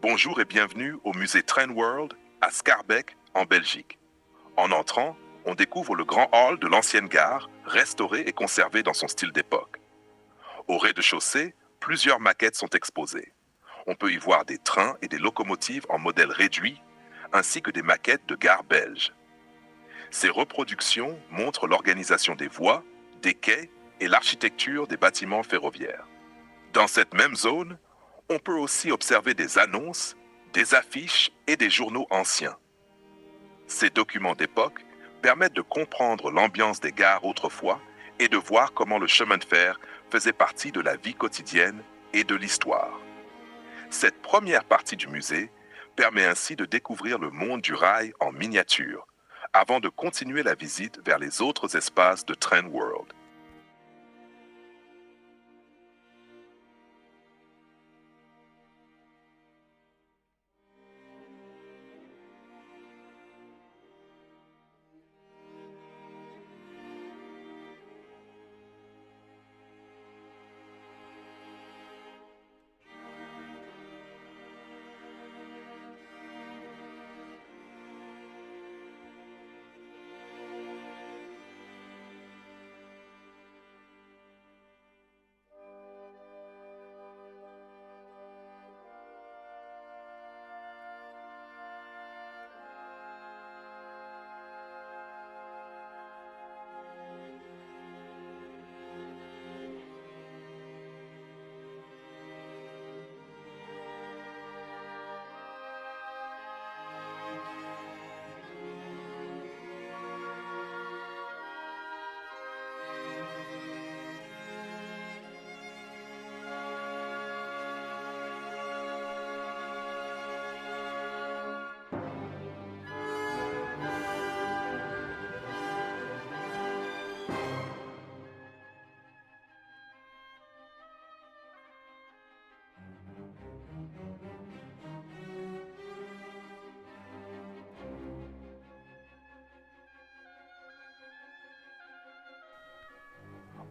Bonjour et bienvenue au musée Train World à Schaerbeek, en Belgique. En entrant, on découvre le grand hall de l'ancienne gare, restauré et conservé dans son style d'époque. Au rez-de-chaussée, plusieurs maquettes sont exposées. On peut y voir des trains et des locomotives en modèle réduit, ainsi que des maquettes de gares belges. Ces reproductions montrent l'organisation des voies, des quais et l'architecture des bâtiments ferroviaires. Dans cette même zone, on peut aussi observer des annonces, des affiches et des journaux anciens. Ces documents d'époque permettent de comprendre l'ambiance des gares autrefois et de voir comment le chemin de fer faisait partie de la vie quotidienne et de l'histoire. Cette première partie du musée permet ainsi de découvrir le monde du rail en miniature, avant de continuer la visite vers les autres espaces de Train World.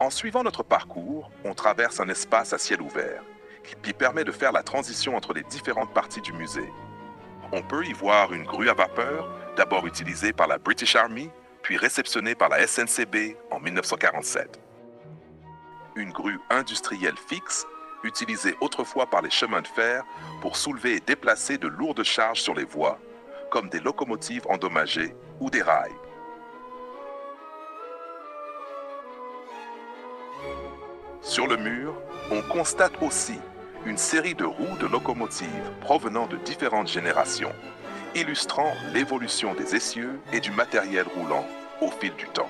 En suivant notre parcours, on traverse un espace à ciel ouvert qui permet de faire la transition entre les différentes parties du musée. On peut y voir une grue à vapeur, d'abord utilisée par la British Army, puis réceptionnée par la SNCB en 1947. Une grue industrielle fixe, utilisée autrefois par les chemins de fer pour soulever et déplacer de lourdes charges sur les voies, comme des locomotives endommagées ou des rails. Sur le mur, on constate aussi une série de roues de locomotives provenant de différentes générations, illustrant l'évolution des essieux et du matériel roulant au fil du temps.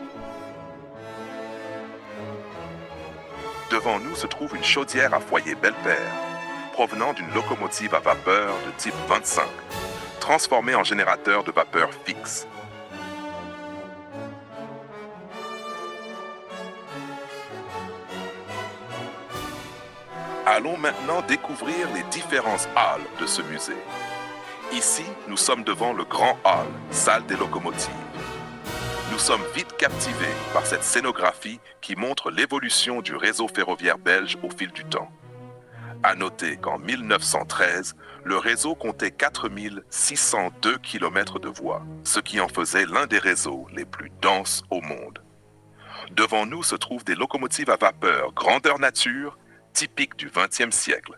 Devant nous se trouve une chaudière à foyer Belpaire, provenant d'une locomotive à vapeur de type 25, transformée en générateur de vapeur fixe. Allons maintenant découvrir les différents halls de ce musée. Ici, nous sommes devant le grand hall, salle des locomotives. Nous sommes vite captivés par cette scénographie qui montre l'évolution du réseau ferroviaire belge au fil du temps. À noter qu'en 1913, le réseau comptait 4602 km de voies, ce qui en faisait l'un des réseaux les plus denses au monde. Devant nous se trouvent des locomotives à vapeur grandeur nature, typiques du XXe siècle.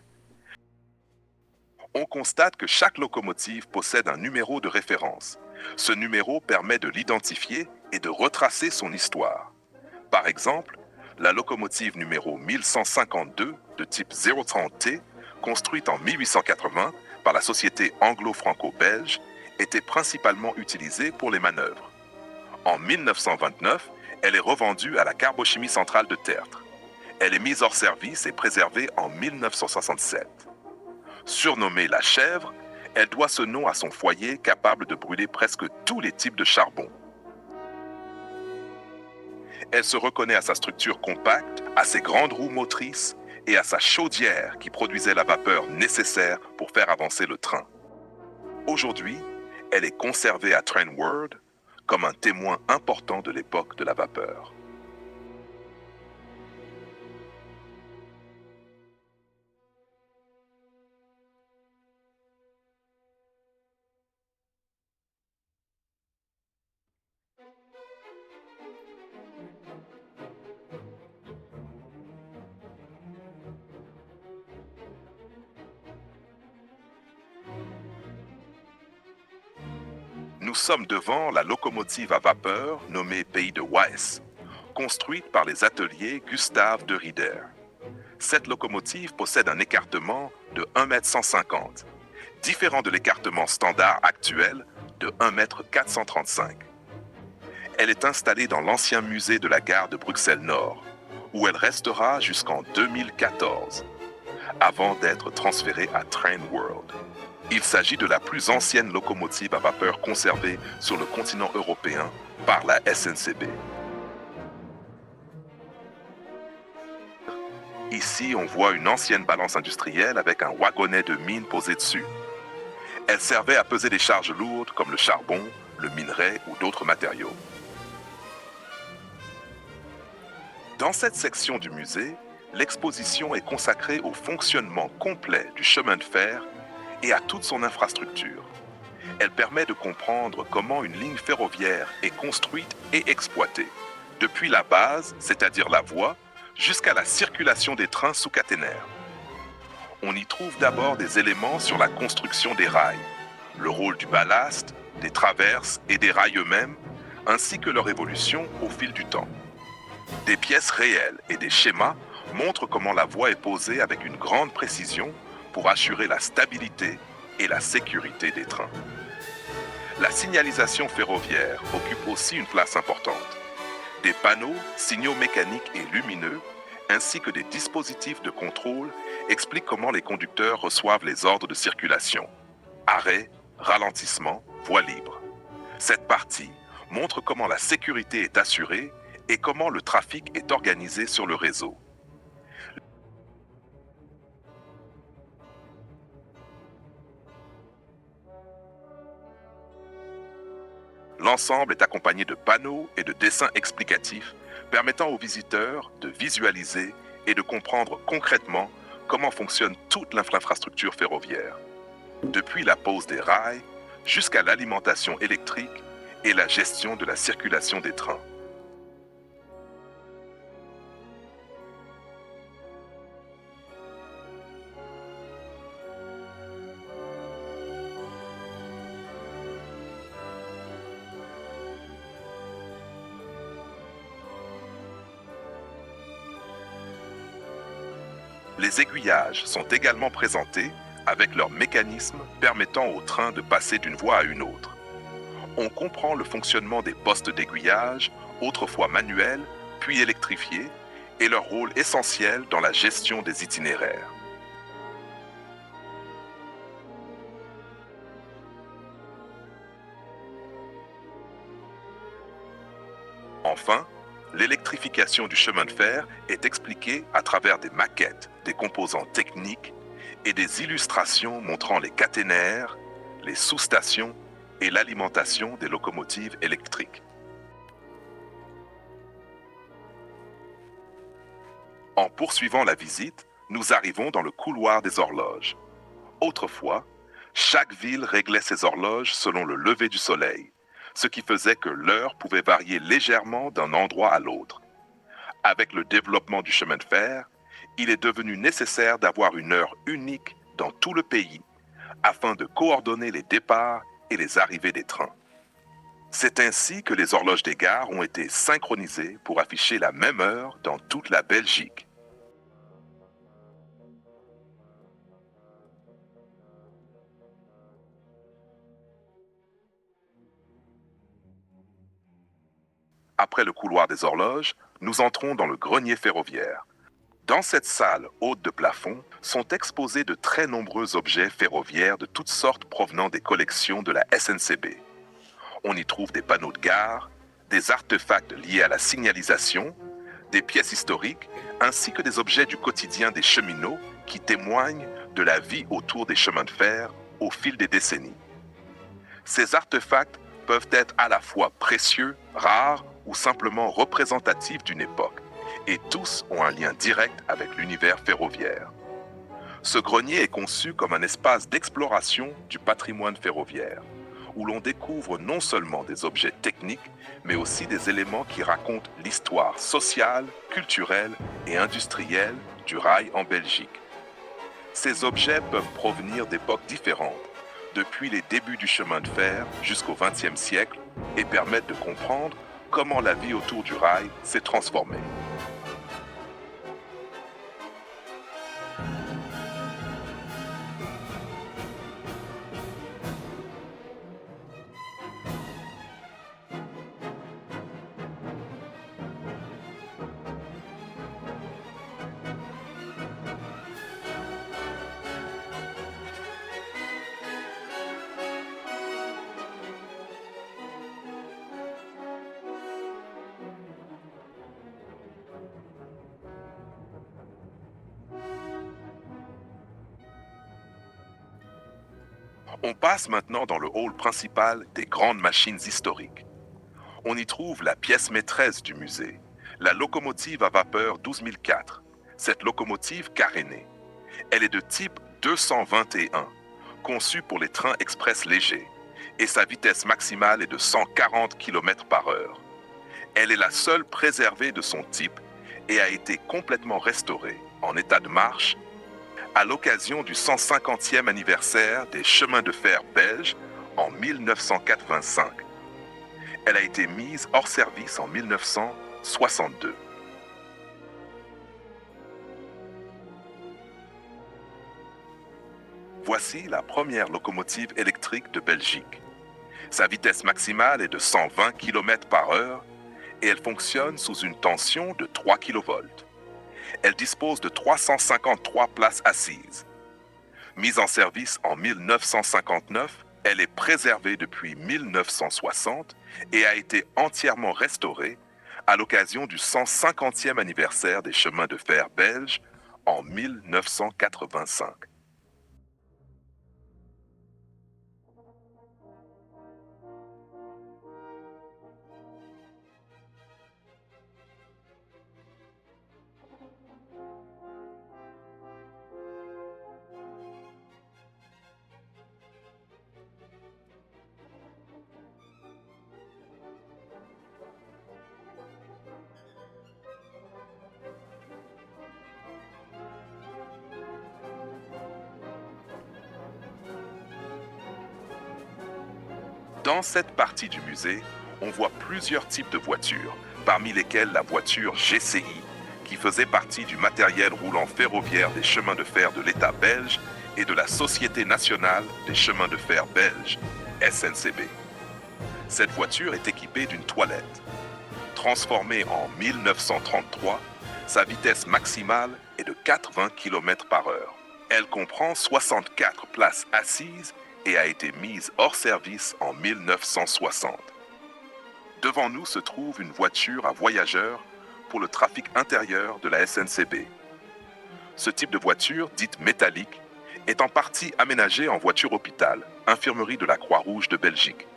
On constate que chaque locomotive possède un numéro de référence. Ce numéro permet de l'identifier et de retracer son histoire. Par exemple, la locomotive numéro 1152 de type 030T, construite en 1880 par la société anglo-franco-belge, était principalement utilisée pour les manœuvres. En 1929, elle est revendue à la Carbochimie centrale de Tertre. Elle est mise hors service et préservée en 1967. Surnommée la chèvre, elle doit ce nom à son foyer capable de brûler presque tous les types de charbon. Elle se reconnaît à sa structure compacte, à ses grandes roues motrices et à sa chaudière qui produisait la vapeur nécessaire pour faire avancer le train. Aujourd'hui, elle est conservée à Train World comme un témoin important de l'époque de la vapeur. sommes devant la locomotive à vapeur nommée Pays de Weiss, construite par les ateliers Gustave de Rieder. Cette locomotive possède un écartement de 1,150 m, différent de l'écartement standard actuel de 1,435 m. Elle est installée dans l'ancien musée de la gare de Bruxelles-Nord, où elle restera jusqu'en 2014, avant d'être transférée à Train World. Il s'agit de la plus ancienne locomotive à vapeur conservée sur le continent européen par la SNCB. Ici, on voit une ancienne balance industrielle avec un wagonnet de mine posé dessus. Elle servait à peser des charges lourdes comme le charbon, le minerai ou d'autres matériaux. Dans cette section du musée, l'exposition est consacrée au fonctionnement complet du chemin de fer et à toute son infrastructure. Elle permet de comprendre comment une ligne ferroviaire est construite et exploitée, depuis la base, c'est-à-dire la voie, jusqu'à la circulation des trains sous caténaire. On y trouve d'abord des éléments sur la construction des rails, le rôle du ballast, des traverses et des rails eux-mêmes, ainsi que leur évolution au fil du temps. Des pièces réelles et des schémas montrent comment la voie est posée avec une grande précision pour assurer la stabilité et la sécurité des trains. La signalisation ferroviaire occupe aussi une place importante. Des panneaux, signaux mécaniques et lumineux, ainsi que des dispositifs de contrôle expliquent comment les conducteurs reçoivent les ordres de circulation. Arrêt, ralentissement, voie libre. Cette partie montre comment la sécurité est assurée et comment le trafic est organisé sur le réseau. L'ensemble est accompagné de panneaux et de dessins explicatifs permettant aux visiteurs de visualiser et de comprendre concrètement comment fonctionne toute l'infrastructure ferroviaire, depuis la pose des rails jusqu'à l'alimentation électrique et la gestion de la circulation des trains. Les aiguillages sont également présentés avec leur mécanisme permettant au train de passer d'une voie à une autre. On comprend le fonctionnement des postes d'aiguillage, autrefois manuels, puis électrifiés, et leur rôle essentiel dans la gestion des itinéraires. Enfin, l'électrification du chemin de fer est expliquée à travers des maquettes, des composants techniques et des illustrations montrant les caténaires, les sous-stations et l'alimentation des locomotives électriques. En poursuivant la visite, nous arrivons dans le couloir des horloges. Autrefois, chaque ville réglait ses horloges selon le lever du soleil, ce qui faisait que l'heure pouvait varier légèrement d'un endroit à l'autre. Avec le développement du chemin de fer, il est devenu nécessaire d'avoir une heure unique dans tout le pays afin de coordonner les départs et les arrivées des trains. C'est ainsi que les horloges des gares ont été synchronisées pour afficher la même heure dans toute la Belgique. Après le couloir des horloges, nous entrons dans le grenier ferroviaire. Dans cette salle haute de plafond sont exposés de très nombreux objets ferroviaires de toutes sortes provenant des collections de la SNCB. On y trouve des panneaux de gare, des artefacts liés à la signalisation, des pièces historiques, ainsi que des objets du quotidien des cheminots qui témoignent de la vie autour des chemins de fer au fil des décennies. Ces artefacts peuvent être à la fois précieux, rares ou simplement représentatifs d'une époque, et tous ont un lien direct avec l'univers ferroviaire. Ce grenier est conçu comme un espace d'exploration du patrimoine ferroviaire, où l'on découvre non seulement des objets techniques, mais aussi des éléments qui racontent l'histoire sociale, culturelle et industrielle du rail en Belgique. Ces objets peuvent provenir d'époques différentes, depuis les débuts du chemin de fer jusqu'au XXe siècle et permettent de comprendre comment la vie autour du rail s'est transformée. On passe maintenant dans le hall principal des grandes machines historiques. On y trouve la pièce maîtresse du musée, la locomotive à vapeur 12004, cette locomotive carénée. Elle est de type 221, conçue pour les trains express légers, et sa vitesse maximale est de 140 km/h. Elle est la seule préservée de son type et a été complètement restaurée en état de marche à l'occasion du 150e anniversaire des chemins de fer belges en 1985. Elle a été mise hors service en 1962. Voici la première locomotive électrique de Belgique. Sa vitesse maximale est de 120 km/h et elle fonctionne sous une tension de 3 kV. Elle dispose de 353 places assises. Mise en service en 1959, elle est préservée depuis 1960 et a été entièrement restaurée à l'occasion du 150e anniversaire des chemins de fer belges en 1985. Dans cette partie du musée, on voit plusieurs types de voitures, parmi lesquelles la voiture GCI, qui faisait partie du matériel roulant ferroviaire des chemins de fer de l'État belge et de la Société nationale des chemins de fer belges, SNCB. Cette voiture est équipée d'une toilette. Transformée en 1933, sa vitesse maximale est de 80 km/h. Elle comprend 64 places assises et a été mise hors service en 1960. Devant nous se trouve une voiture à voyageurs pour le trafic intérieur de la SNCB. Ce type de voiture, dite métallique, est en partie aménagée en voiture hôpital, infirmerie de la Croix-Rouge de Belgique.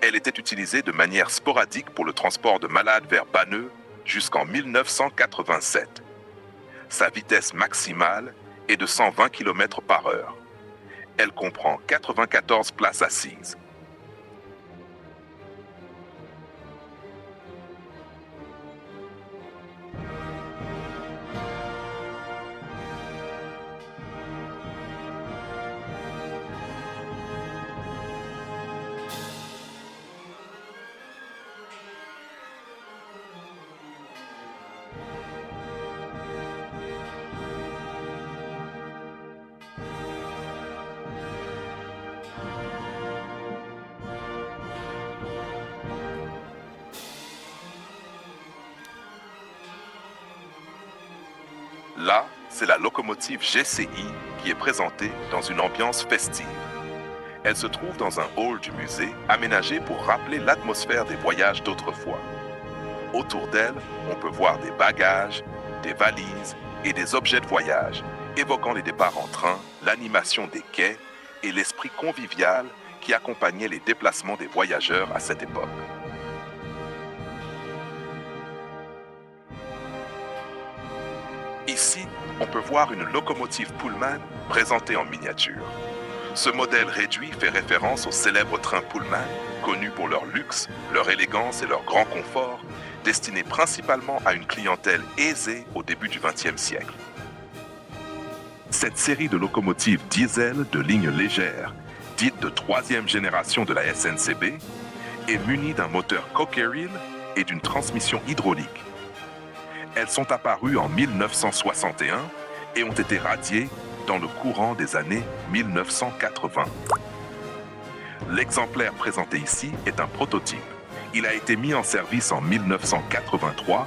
Elle était utilisée de manière sporadique pour le transport de malades vers Banneux jusqu'en 1987. Sa vitesse maximale est de 120 km/h. Elle comprend 94 places assises. Là, c'est la locomotive GCI qui est présentée dans une ambiance festive. Elle se trouve dans un hall du musée aménagé pour rappeler l'atmosphère des voyages d'autrefois. Autour d'elle, on peut voir des bagages, des valises et des objets de voyage, évoquant les départs en train, l'animation des quais et l'esprit convivial qui accompagnait les déplacements des voyageurs à cette époque. Ici, on peut voir une locomotive Pullman présentée en miniature. Ce modèle réduit fait référence aux célèbres trains Pullman, connus pour leur luxe, leur élégance et leur grand confort, destinés principalement à une clientèle aisée au début du XXe siècle. Cette série de locomotives diesel de ligne légère dite de troisième génération de la SNCB, est munie d'un moteur Cockerill et d'une transmission hydraulique. Elles sont apparues en 1961 et ont été radiées dans le courant des années 1980. L'exemplaire présenté ici est un prototype. Il a été mis en service en 1983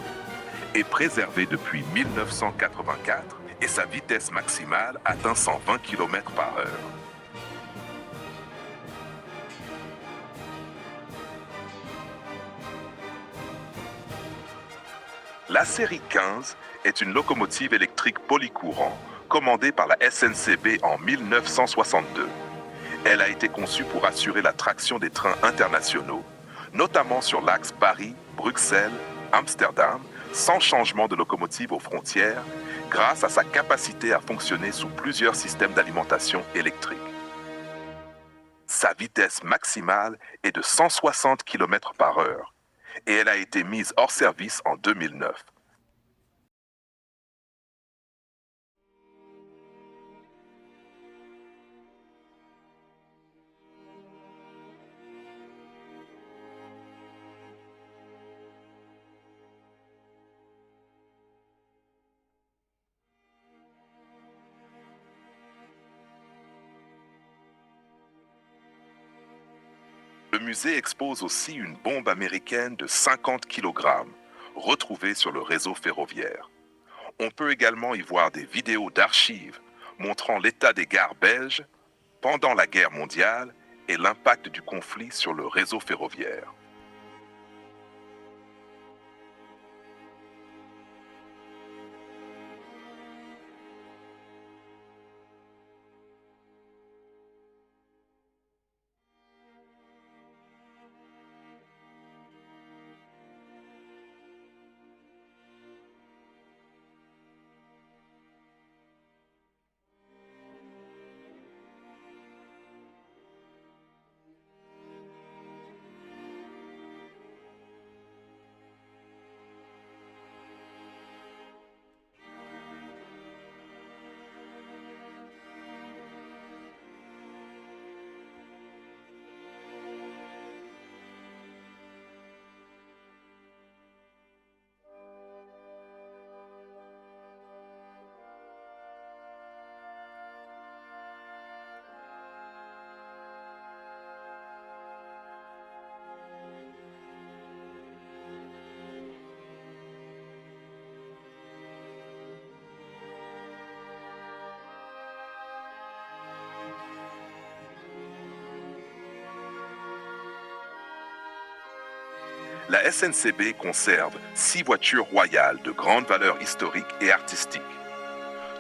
et préservé depuis 1984 et sa vitesse maximale atteint 120 km/h. La série 15 est une locomotive électrique polycourant commandée par la SNCB en 1962. Elle a été conçue pour assurer la traction des trains internationaux, notamment sur l'axe Paris-Bruxelles-Amsterdam, sans changement de locomotive aux frontières, grâce à sa capacité à fonctionner sous plusieurs systèmes d'alimentation électrique. Sa vitesse maximale est de 160 km/h et elle a été mise hors service en 2009. Le musée expose aussi une bombe américaine de 50 kg, retrouvée sur le réseau ferroviaire. On peut également y voir des vidéos d'archives montrant l'état des gares belges pendant la guerre mondiale et l'impact du conflit sur le réseau ferroviaire. La SNCB conserve 6 voitures royales de grande valeur historique et artistique.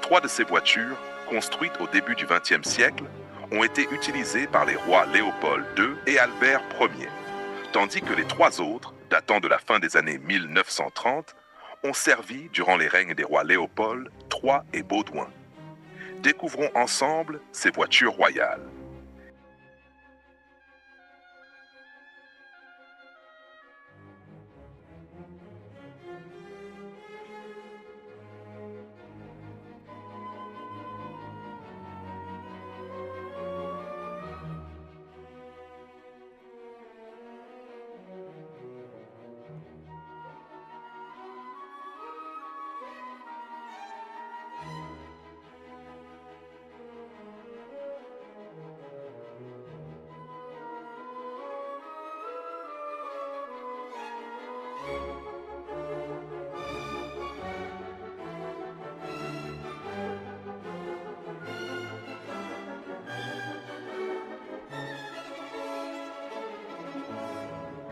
3 de ces voitures, construites au début du XXe siècle, ont été utilisées par les rois Léopold II et Albert Ier, tandis que les 3 autres, datant de la fin des années 1930, ont servi durant les règnes des rois Léopold III et Baudouin. Découvrons ensemble ces voitures royales.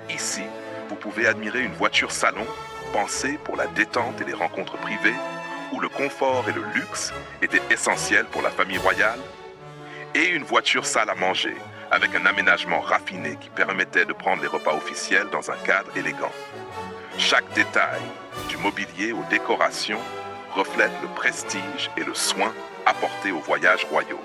Ici, vous pouvez admirer une voiture salon pensée pour la détente et les rencontres privées, où le confort et le luxe étaient essentiels pour la famille royale, et une voiture salle à manger, avec un aménagement raffiné qui permettait de prendre les repas officiels dans un cadre élégant. Chaque détail, du mobilier aux décorations, reflète le prestige et le soin apportés aux voyages royaux.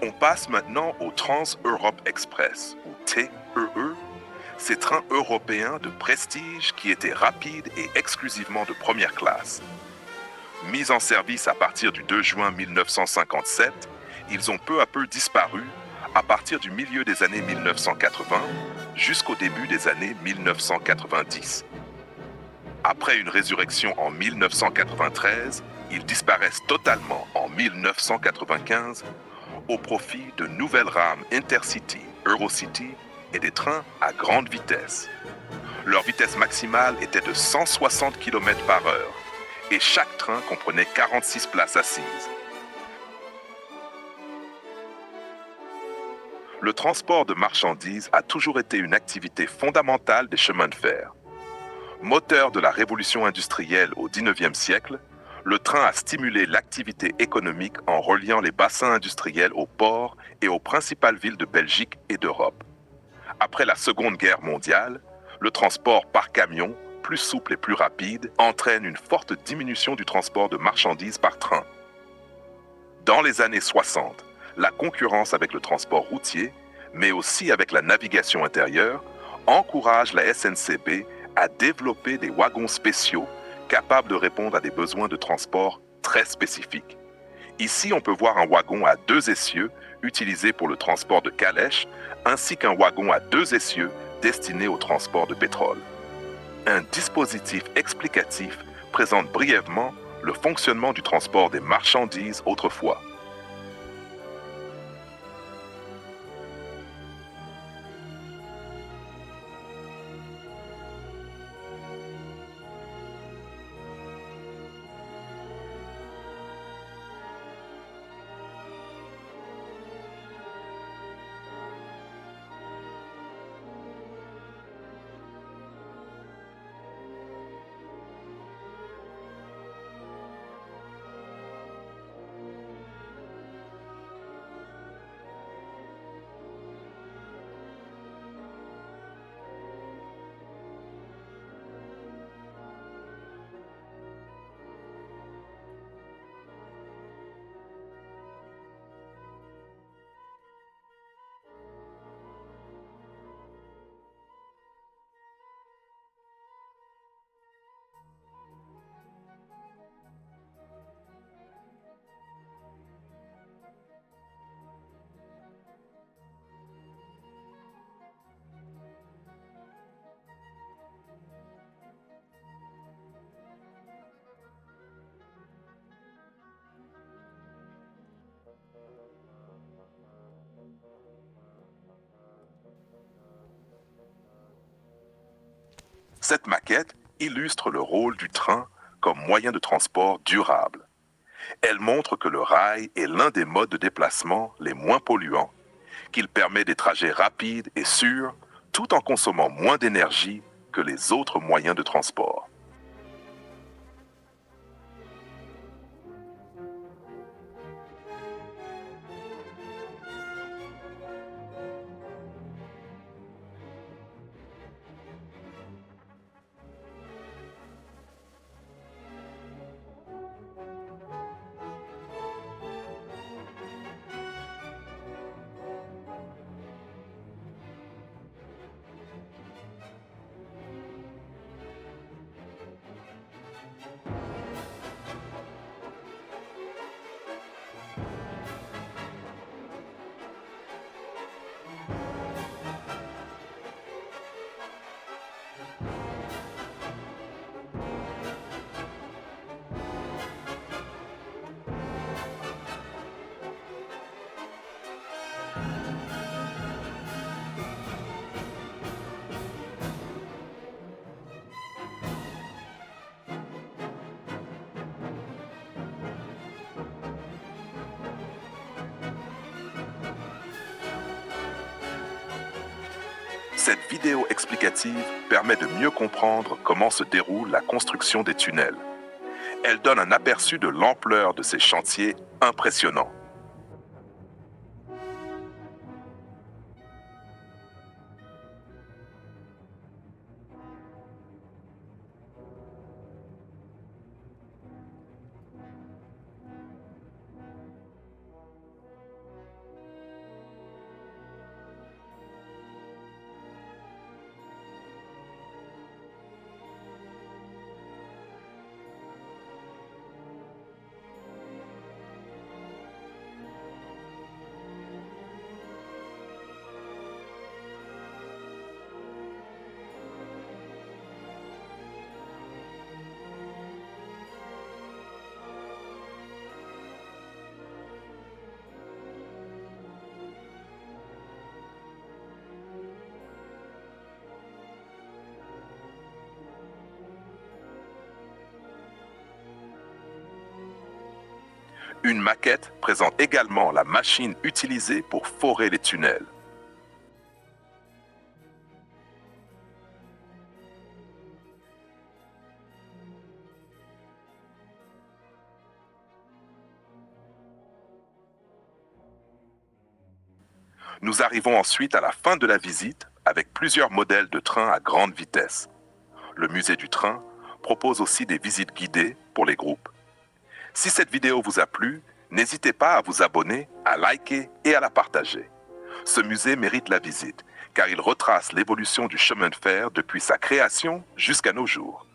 On passe maintenant au Trans-Europe Express, ou TEE, ces trains européens de prestige qui étaient rapides et exclusivement de première classe. Mis en service à partir du 2 juin 1957, ils ont peu à peu disparu à partir du milieu des années 1980 jusqu'au début des années 1990. Après une résurrection en 1993, ils disparaissent totalement en 1995 au profit de nouvelles rames Intercity, Eurocity et des trains à grande vitesse. Leur vitesse maximale était de 160 km/h et chaque train comprenait 46 places assises. Le transport de marchandises a toujours été une activité fondamentale des chemins de fer. Moteur de la révolution industrielle au XIXe siècle, le train a stimulé l'activité économique en reliant les bassins industriels aux ports et aux principales villes de Belgique et d'Europe. Après la Seconde Guerre mondiale, le transport par camion, plus souple et plus rapide, entraîne une forte diminution du transport de marchandises par train. Dans les années 60, la concurrence avec le transport routier, mais aussi avec la navigation intérieure, encourage la SNCB à développer des wagons spéciaux capables de répondre à des besoins de transport très spécifiques. Ici, on peut voir un wagon à 2 essieux utilisé pour le transport de calèches, ainsi qu'un wagon à 2 essieux destiné au transport de pétrole. Un dispositif explicatif présente brièvement le fonctionnement du transport des marchandises autrefois. Cette maquette illustre le rôle du train comme moyen de transport durable. Elle montre que le rail est l'un des modes de déplacement les moins polluants, qu'il permet des trajets rapides et sûrs tout en consommant moins d'énergie que les autres moyens de transport. Cette vidéo explicative permet de mieux comprendre comment se déroule la construction des tunnels. Elle donne un aperçu de l'ampleur de ces chantiers impressionnants. Une maquette présente également la machine utilisée pour forer les tunnels. Nous arrivons ensuite à la fin de la visite avec plusieurs modèles de trains à grande vitesse. Le musée du train propose aussi des visites guidées pour les groupes. Si cette vidéo vous a plu, n'hésitez pas à vous abonner, à liker et à la partager. Ce musée mérite la visite, car il retrace l'évolution du chemin de fer depuis sa création jusqu'à nos jours.